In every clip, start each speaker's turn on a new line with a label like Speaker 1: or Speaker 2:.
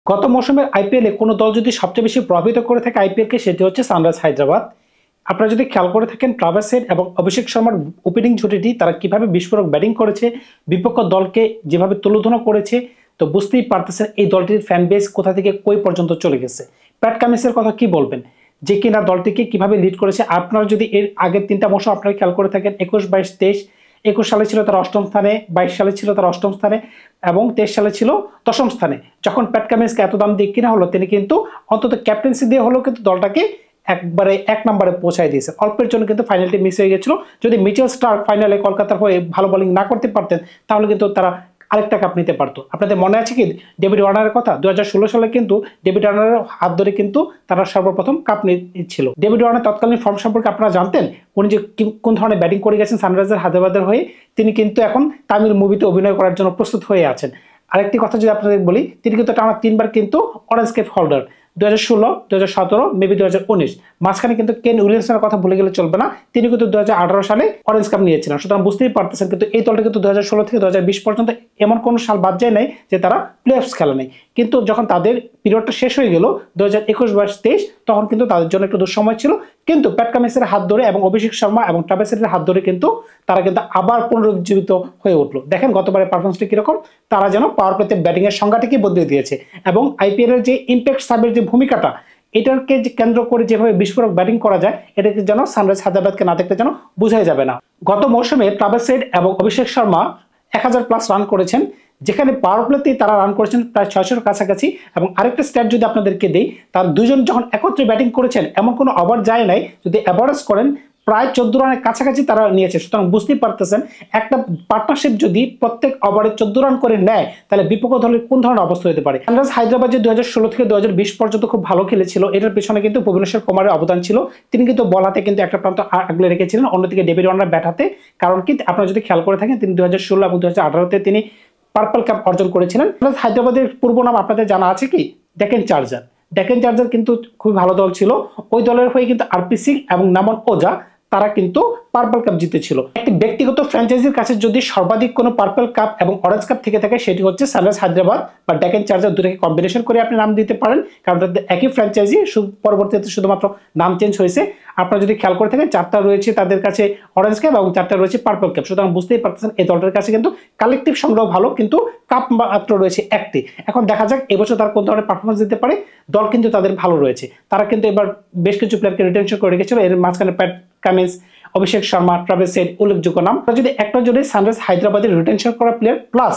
Speaker 1: গত মৌসুমের আইপিএলে কোনো দল যদি সবচেয়ে বেশি প্রভাবিত করে থাকে আইপিএলকে সেটি হচ্ছে সানরাইজ হায়দ্রাবাদ। আপনারা যদি খেয়াল করে থাকেন ট্রাভিস হেড এবং অভিষেক শর্মার ওপেনিং জুটিটি তারা কিভাবে বিস্ফোরক ব্যাটিং করেছে, বিপক্ষ দলকে যেভাবে তুলোধনা করেছে, তো বুঝতেই পারতেছেন এই দলটির ফ্যান বেস কোথা থেকে কই পর্যন্ত চলে গেছে। প্যাট কামিন্সের কথা কি বলবেন, যে কিনা দলটিকে কিভাবে লিড করেছে। আপনারা যদি এর আগের তিনটা মৌসুম আপনারা খেয়াল করে থাকেন 21, 22, 23, 21 সালে ছিল তার অষ্টম স্থানে, 22 সালে ছিল তার অষ্টম স্থানে এবং 23 সালে ছিল দশম স্থানে। যখন প্যাট কামিন্সকে এত দাম দিয়ে কিনা হলো, তিনি কিন্তু অন্তত ক্যাপ্টেন্সি দিয়ে হলেও কিন্তু দলটাকে একবারে এক নম্বরে পৌঁছায় দিয়েছে। অল্পের জন্য কিন্তু ফাইনালটি মিস হয়ে গেছিল। যদি মিচেল স্টার্ক ফাইনালে কলকাতার হয়ে ভালো বোলিং না করতে পারতেন তাহলে কিন্তু তারা আরেকটা কাপ নিতে পারতো। আপনাদের মনে আছে কি ডেভিড ওয়ার্নারের কথা? 2016 সালে কিন্তু ডেভিড ওয়ার্নারের হাত ধরে কিন্তু তারা সর্বপ্রথম কাপ নিচ্ছিল। ডেভিড ওয়ার্নার তৎকালীন ফর্ম সম্পর্কে আপনারা জানতেন? উনি যে কোন ধরনের ব্যাটিং করে গেছেন সানরাইজার্স হায়দ্রাবাদের হয়ে, তিনি কিন্তু এখন তামিল মুভিতে অভিনয় করার জন্য প্রস্তুত হয়ে আছেন। আরেকটি কথা যদি আপনাদের বলি, তিনি কিন্তু টানা 3বার কিন্তু অরেঞ্জ ক্যাপ হোল্ডার, 2016, 2017, মেবি 2019। মাঝখানে কিন্তু কেন উইলিয়ামসনের কথা ভুলে গেলে চলবে না, তিনি কিন্তু 2018 সালে অরেঞ্জ কাপ নিয়েছিলেন। সুতরাং বুঝতেই পারতেছেন কিন্তু এই দলটা কিন্তু 2016 থেকে 2020 পর্যন্ত এমন কোনো সাল বাদ যায় নাই যে তারা প্লে অফস খেলে নাই। কিন্তু যখন তাদের পিরিয়ডটা শেষ হয়ে গেল 2021, 22, 23, তখন কিন্তু তাদের জন্য একটু দুঃসময় ছিল। কিন্তু প্যাট কামিন্সের হাত ধরে এবং অভিষেক শর্মা এবং ট্রাভিস হেডের হাত ধরে কিন্তু তারা কিন্তু আবার পুনরুজ্জীবিত হয়ে উঠলো। দেখেন গতবারের পারফরমেন্সটা কিরকম, তারা যেন পাওয়ার প্লেতে ব্যাটিং এর সংখ্যাটিকে বদলে দিয়েছে এবং আইপিএল এর যে ইম্প্যাক্ট সাবের যে ভূমিকাটা, এটাকে যে কেন্দ্র করে যেভাবে বিস্ফোরক ব্যাটিং করা যায়, এটাকে যেন সানরাইজ হায়দ্রাবাদকে না দেখতে যেন বোঝাই যাবে না। গত মৌসুমে ট্রাভিস হেড এবং অভিষেক শর্মা 1000+ রান করেছেন, যেখানে পাওয়ার প্লেতেই তারা রান করেছেন প্রায় 600-র কাছাকাছি। এবং আরেকটা স্ট্যাট যদি আপনাদেরকে দেই, তার দুজন যখন একত্রে ব্যাটিং করেছেন এমন কোনো ওভার যায় নাই, যদি অ্যাভারেজ করেন প্রায় 14 রানের কাছাকাছি তারা নিয়েছে। সুতরাং বুঝতেই পারতেছেন একটা পার্টনারশিপ যদি প্রত্যেক ওভারে 14 রান করে নেয় তাহলে বিপক্ষ দলের কোন ধরনের অবস্থা হতে পারে। সানরাইজ হায়দ্রাবাদ যে 2016 থেকে 2020 পর্যন্ত খুব ভালো খেলেছিল, এটার পেছনে কিন্তু ভুবনেশ্বর কুমারের অবদান ছিল। তিনি কিন্তু বল হাতে কিন্তু একটা প্রান্ত আগলে রেখেছিলেন, অন্যদিকে ডেভিড ওয়ার্নার ব্যাট হাতে। কারণ কি আপনারা যদি খেয়াল করে থাকেন, তিনি 2016 এবং 2018-তে তিনি পার্পল কাপ অর্জন করেছিলেন। হায়দ্রাবাদের পূর্ব নাম আপনাদের জানা আছে কি? ডেকেন চার্জার। ডেকেন চার্জার কিন্তু খুবই ভালো দল ছিল। ওই দলের হয়ে কিন্তু আরপি সিং এবং নামন ওজা তারা কিন্তু পার্পল কাপ জিতেছিল। একটি ব্যক্তিগত ফ্র্যাঞ্চাইজির কাছে যদি সর্বাধিক কোনো পার্পল কাপ এবং অরেঞ্জ কাপ থেকে থাকে সেটি হচ্ছে সানরাইজ হায়দ্রাবাদ বা ডেকেন চার্জার, দুটোকে কম্বিনেশন করে আপনি নাম দিতে পারেন, কারণ তাদের একই ফ্র্যাঞ্চাইজি, পরবর্তীতে শুধুমাত্র নাম চেঞ্জ হয়েছে। আপনারা যদি খেয়াল করে থাকেন 4টা রয়েছে তাদের কাছে অরেঞ্জ ক্যাপ এবং 4টা রয়েছে পার্পল ক্যাপ। সুতরাং বুঝতেই পারতেছেন এই দলটার কাছে কিন্তু কালেকটিভ সংগ্রহ ভালো, কিন্তু কাপ মাত্র রয়েছে একটি। এখন দেখা যাক এবছর তার কোন ধরনের পারফরমেন্স দিতে পারে। দল কিন্তু তাদের ভালো রয়েছে, তারা কিন্তু এবার বেশ কিছু প্লেয়ারকে রিটেনশন করে রেখেছিল। এর মাঝখানে Pat Cummins, Abhishek Sharma, Travis head উল্লেখযোগ্য নাম। যদি একটা যদি সানরাইজ হায়দ্রাবাদের রিটেনশন করা প্লেয়ার প্লাস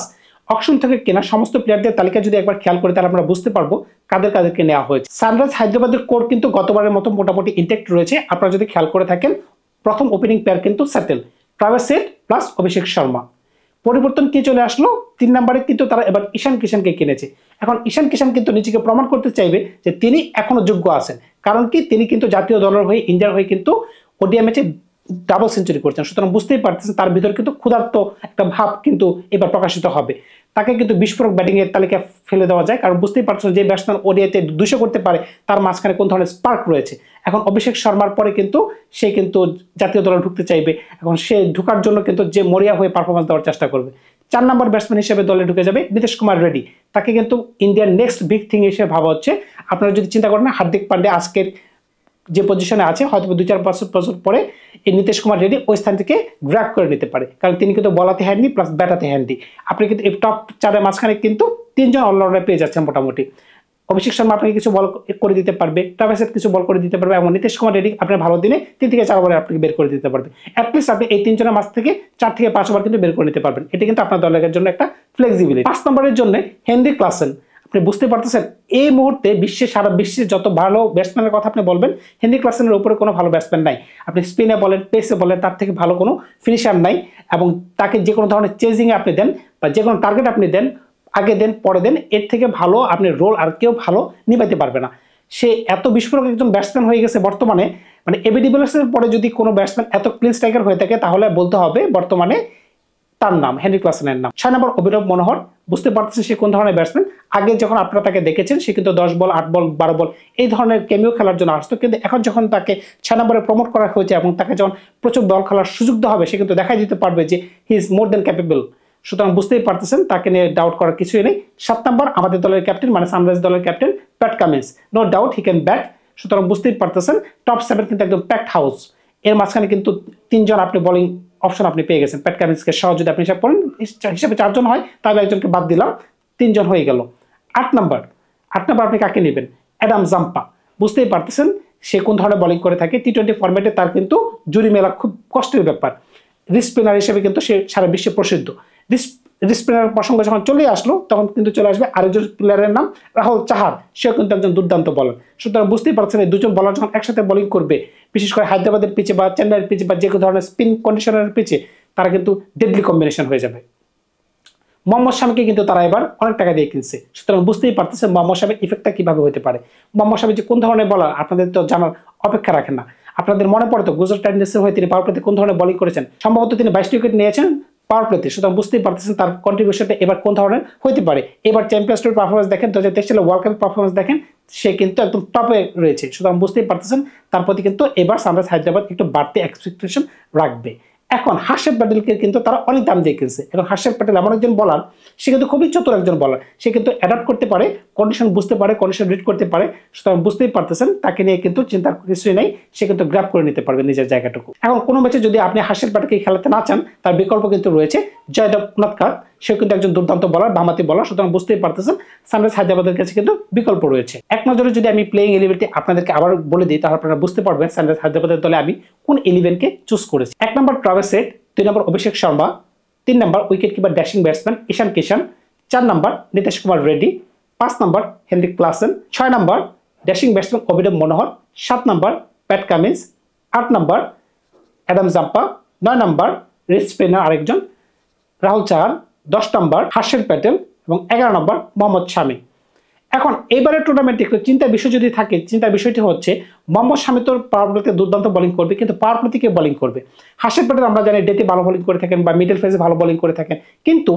Speaker 1: অকশন থেকে কেনা সমস্ত প্লেয়ারদের তালিকা যদি একবার খেয়াল করে তাহলে আমরা বুঝতে পারবো কাদেরকে নেওয়া হয়েছে। সানরাইজ হায়দ্রাবাদের কোর কিন্তু গতবারের মতো মোটামুটি ইনটেক্ট রয়েছে। আপনারা যদি খেয়াল করে থাকেন প্রথম ওপেনিং প্লেয়ার কিন্তু settle, Travis had plus Abhishek Sharma. পরিবর্তন কি চলে আসলো? 3 নম্বরে কিন্তু তারা এবার ঈশান কিষানকে কিনেছে। এখন ঈশান কিষান কিন্তু নিজেকে প্রমাণ করতে চাইবে যে তিনি এখনো যোগ্য আছেন। কারণ কি তিনি কিন্তু জাতীয় দলের হয়ে, ইন্ডিয়ার হয়ে কিন্তু ওডিআই ম্যাচে ডাবল সেঞ্চুরি করছেন। সুতরাং বুঝতেই পারতেছেন তার ভিতরে কিন্তু ক্ষুধার্ত একটা ভাব কিন্তু এবার প্রকাশিত হবে। তাকে কিন্তু বিস্ফোরক ব্যাটিং এর তালিকায় ফেলে দেওয়া যায়, কারণ বুঝতেই পারছেন যে ব্যাটসম্যান ওডিআইতে 200 করতে পারে তার মাঝখানে কোন ধরনের স্পার্ক রয়েছে। এখন অভিষেক শর্মার পরে কিন্তু সে কিন্তু জাতীয় দলে ঢুকতে চাইবে। এখন সে ঢোকার জন্য কিন্তু যে মরিয়া হয়ে পারফরমেন্স দেওয়ার চেষ্টা করবে। 4 নম্বর ব্যাটসম্যান হিসেবে দলে ঢুকে যাবে নীতিশ কুমার রেড্ডি। তাকে কিন্তু ইন্ডিয়ার নেক্সট বিগ থিং হিসেবে ভাবা হচ্ছে। আপনারা যদি চিন্তা করেন হার্দিক পান্ডে আজকের যে পজিশনে আছে, হয়তো 2-4 বছর পরে এই নীতিশ কুমার রেড্ডি ওই স্থান থেকে গ্র্যাব করে নিতে পারে, কারণ তিনি কিন্তু বলাতে হ্যান্ডি প্লাস ব্যাটাতে হ্যান্ডি। আপনি কিন্তু এই টপ 4-এর মাঝখানে কিন্তু 3 জন অলরাউন্ডার পেয়ে যাচ্ছেন মোটামুটি। অভিষেক শর্মা আপনাকে কিছু বল করে দিতে পারবে, ট্রাভিস হেড কিছু বল করে দিতে পারবে এবং নীতিশ কুমার রেড্ডি আপনার ভালো দিনে 3 থেকে 4 ওভারে আপনাকে বের করে দিতে পারবে। অ্যাটলিস্ট আপনি এই 3 জনের মাঝ থেকে 4 থেকে 5 ওভার কিন্তু বের করে নিতে পারবেন। এটা কিন্তু আপনার দলের জন্য একটা ফ্লেক্সিবিলিটি। 5 নম্বরের জন্য হেনরি ক্লাসেন। আপনি বুঝতে পারতেছেন এই মুহূর্তে সারা বিশ্বে যত ভালো ব্যাটসম্যানের কথা আপনি বলবেন, হেনরি ক্লাসেনের উপরে কোনো ভালো ব্যাটসম্যান নাই। আপনি স্পিনে বলেন, পেসে বলেন, তার থেকে ভালো কোনো ফিনিশার নাই। এবং তাকে যে কোনো ধরনের চেজিংয়ে আপনি দেন বা যে কোনো টার্গেট আপনি দেন, আগে দেন পরে দেন, এর থেকে ভালো আপনি রোল আর কেউ ভালো নিভাইতে পারবে না। সে এত বিস্ফোরক একজন ব্যাটসম্যান হয়ে গেছে বর্তমানে। মানে এবি ডিভিলিয়ার্সের পরে যদি কোনো ব্যাটসম্যান এত ক্লিন স্ট্রাইকার হয়ে থাকে তাহলে বলতে হবে বর্তমানে তার নাম হেনরি ক্লাসেনের নাম। 6 নম্বর অভিনব মনোহর। বুঝতে পারতেছেন সে কোন ধরনের ব্যাটসম্যান। আগে যখন আপনারা তাকে দেখেছেন সে কিন্তু 10 বল, 8 বল, 12 বল এই ধরনের ক্যামিও খেলার জন্য আসতো, কিন্তু এখন যখন তাকে 6 নম্বরে প্রমোট করা হয়েছে এবং তাকে যখন প্রচুর বল খেলার সুযোগ দেওয়া হবে, সে কিন্তু দেখাই দিতে পারবে যে he is more then capable. সুতরাং বুঝতেই পারতেছেন তাকে নিয়ে ডাউট করার কিছুই নেই। 7 নাম্বার আমাদের দলের ক্যাপ্টেন মানে সানরাইজ দলের captain Pat Cummins, no doubt he can bat. সুতরাং বুঝতেই পারতেছেন টপ 7 কিন্তু একদম প্যাকড হাউস। এর মাঝখানে কিন্তু 3 জন আপনি বোলিং অপশন আপনি পেয়ে গেছেন। প্যাট কামিন্সকে সহ যদি আপনি হিসাব করেন, হিসাবে 4 জন হয়, তাহলে একজনকে বাদ দিলাম, 3 জন হয়ে গেল। 8 নাম্বার আপনি কাকে নেবেন? Adam Zampa. বুঝতেই পারতেছেন সে কোন ধরনের বোলিং করে থাকে। টি-20 ফরম্যাটে তার কিন্তু জুড়ি মেলা খুব কষ্টের ব্যাপার। রিস্ট স্পিনার হিসেবে কিন্তু সে সারা বিশ্বে প্রসিদ্ধ। রিস্ট স্পিনার প্রসঙ্গ যখন চলে আসলো তখন কিন্তু চলে আসবে আরেকজন প্লেয়ারের নাম রাহুল চাহার, সেও কিন্তু একজন দুর্দান্ত বলার। সুতরাং বুঝতেই পারছেন এই দুজন বলার যখন একসাথে বোলিং করবে, বিশেষ করে হায়দ্রাবাদের পিচে বা চেন্নাইয়ের পিচে বা যে কোনো ধরনের স্পিন কন্ডিশনের পিচে, তারা কিন্তু ডেডলি কম্বিনেশন হয়ে যাবে। মোহাম্মদ শামিকে কিন্তু তারা এবার অনেক টাকা দিয়ে কিনছে। সুতরাং বুঝতেই পারতেছে মোহাম্মদ শামির ইফেক্টটা কিভাবে হতে পারে। মোহাম্মদ শামি যে কোন ধরনের বলার আপনাদের তো জানার অপেক্ষা রাখেন না। আপনাদের মনে পড়ে তো গুজরাট টাইটান্সের হয়ে তিনি পাওয়ার প্লেতে কোন ধরনের বোলিং করেছেন, সম্ভবত তিনি 22 উইকেট নিয়েছেন পাওয়ার প্লেতে। সুতরাং বুঝতেই পারতেছেন তার কন্ট্রিবিউশনটা এবার কোন ধরনের হতে পারে। এবার চ্যাম্পিয়ন্স ট্রফির পারফরমেন্স দেখেন, 2023 সালে ওয়ার্ল্ড কাপের পারফরমেন্স দেখেন, সে কিন্তু একদম টপে রয়েছে। সুতরাং বুঝতেই পারতেছেন তার প্রতি কিন্তু এবার সানরাইজ হায়দ্রাবাদ একটু বাড়তি এক্সপেকটেশন রাখবে। এখন হার্ষেব প্যাটেলকে কিন্তু তারা অনেক দাম দিয়ে কিনছে। এখন হার্ষেব প্যাটেল এমন একজন বলার, সে কিন্তু খুবই চতুর একজন বলার। সে কিন্তু অ্যাডাপ্ট করতে পারে, কন্ডিশন বুঝতে পারে, কন্ডিশন রিড করতে পারে। সুতরাং বুঝতেই পারতেছেন তাকে নিয়ে কিন্তু চিন্তার কিছুই নেই, সে কিন্তু গ্র্যাব করে নিতে পারবে নিজের জায়গাটুকু। এখন কোনো ম্যাচে যদি আপনি হার্ষেব প্যাটেলকে খেলাতে না চান, তার বিকল্প কিন্তু রয়েছে জয়দেব উনাদকাত, সেও কিন্তু একজন দুর্দান্ত বলার, বামাতি বলার। সুতরাং বুঝতেই পারতেছেন সানরাইজ হায়দ্রাবাদের কাছে কিন্তু বিকল্প রয়েছে। এক নজরে যদি আমি প্লেইং এলিভেনটি আপনাদেরকে আবার বলে দিই, তাহলে আপনারা বুঝতে পারবেন সানরাইজ হায়দ্রাবাদের দলে আমি কোন এলিভেনকে চুজ করেছি। 1 নম্বর ট্রাভিস হেড, 2 নম্বর অভিষেক শর্মা, 3 নম্বর উইকেট কিপার ড্যাশিং ব্যাটসম্যান ঈশান কিষান, 4 নম্বর নীতিশ কুমার রেড্ডি, 5 নম্বর হেনরিক ক্লাসেন, 6 নম্বর ড্যাশিং ব্যাটসম্যান অভিনব মনোহর, 7 নম্বর প্যাট কামিন্স, 8 নম্বর অ্যাডাম জাম্পা, 9 নম্বর রিস্ট স্পিনার আরেকজন রাহুল চাহার, 10 নম্বর হার্ষেব প্যাটেল এবং 11 নম্বর মোহাম্মদ শামি। এখন এইবারের টুর্নামেন্টে একটু চিন্তার বিষয় যদি থাকে, চিন্তার বিষয়টি হচ্ছে মোহাম্মদ শামি তো পাওয়ার প্লেতে দুর্দান্ত বোলিং করবে, কিন্তু পাওয়ার প্লেতে কে বোলিং করবে? হার্ষেব প্যাটেল আমরা জানি ডেতে ভালো বোলিং করে থাকেন বা মিডল ফেজে ভালো বোলিং করে থাকেন, কিন্তু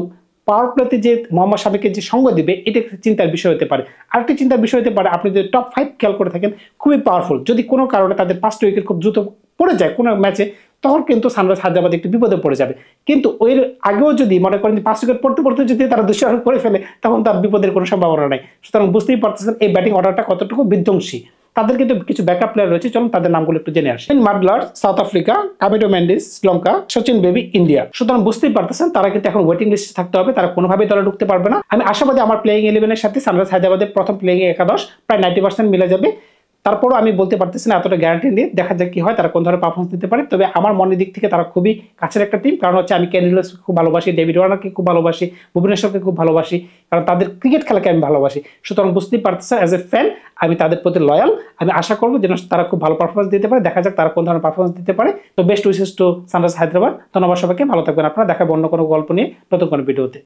Speaker 1: পাওয়ার প্লেতে যে মোহাম্মদ শামিকে যে সঙ্গ দিবে এটা চিন্তার বিষয় হতে পারে। আরেকটি চিন্তার বিষয় হতে পারে, আপনি যদি টপ 5 খেয়াল করে থাকেন খুবই পাওয়ারফুল, যদি কোনো কারণে তাদের 5টা উইকেট খুব দ্রুত পড়ে যায় কোনো ম্যাচে, তখন কিন্তু সানরাইজ হায়দ্রাবাদ একটু বিপদে পড়ে যাবে। কিন্তু ওই আগেও যদি মনে করেন যে 5 উইকেট পড়তে পড়তে যদি তারা 200 রান করে ফেলে, তখন তার বিপদের কোনো সম্ভাবনা নাই। সুতরাং বুঝতেই পারতেছেন এই ব্যাটিং অর্ডারটা কতটুকু বিধ্বংসী। তাদের কিন্তু কিছু ব্যাকআপ প্লেয়ার রয়েছে, চলুন তাদের নামগুলো একটু জেনে আসি। Mulder South Africa, Kamindu Mendis Sri Lanka, Sachin Baby India. সুতরাং বুঝতেই পারতেছেন তারা কিন্তু এখন ওয়েটিং লিস্টে থাকতে হবে, তারা কোনোভাবেই দলে ঢুকতে পারবে না। আমি আশাবাদী আমার প্লেইং 11-এর সাথে সানরাইজ হায়দ্রাবাদের প্রথম প্লেইং 11 প্রায় 90% মিলে যাবে। তারপরও আমি বলতে পারতেছি না এতটা গ্যারান্টি নিয়ে, দেখা যাক কি হয়, তারা কোন ধরনের পারফরমেন্স দিতে পারে। তবে আমার মনের দিক থেকে তারা খুবই কাছের একটা টিম, কারণ হচ্ছে আমি কেন উইলিয়ামসকে খুব ভালোবাসি, ডেভিড ওয়ার্নারকে খুব ভালোবাসি, ভুবনেশ্বরকে খুব ভালোবাসি, কারণ তাদের ক্রিকেট খেলাকে আমি ভালোবাসি। সুতরাং বুঝতেই পারতেছেন অ্যাজ এ ফ্যান আমি তাদের প্রতি লয়াল। আমি আশা করবো যেন তারা খুব ভালো পারফরমেন্স দিতে পারে, দেখা যাক তারা কোন ধরনের পারফরমেন্স দিতে পারে। তো best wishes to sunrise Hyderabad. ধন্যবাদ সবাইকে, ভালো থাকবেন আপনারা। দেখাবো অন্য কোনো গল্প নিয়ে নতুন কোনো ভিডিওতে।